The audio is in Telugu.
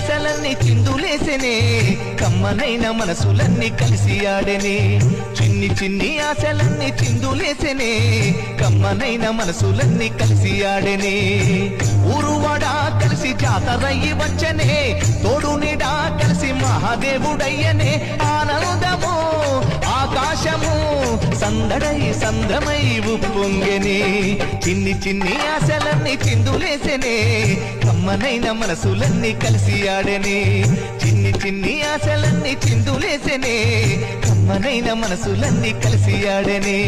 ఆశలన్నీ చిందులేసెనే కమ్మనైన మనసులన్నీ కలిసి ఆడెనే చిన్ని చిన్ని ఆశలన్నీ చిందులేసెనే కమ్మనైన మనసులన్నీ కలిసి ఆడెనే ఊరువాడా కలిసి జాతరయ్యి వచ్చనే తోడు నీడా కలిసి మహాదేవుడయ్యనే ఆనందము ఆకాశము సందడై సంద్రమై ఉప్పొంగెనే చిన్ని చిన్ని ఆశలన్నీ చిందులేసెనే కమ్మనైన మనసులన్నీ కలిసి ఆడెనే చిన్ని చిన్ని ఆశలన్నీ చిందులేసెనే కమ్మనైన మనసులన్నీ కలిసి ఆడెనే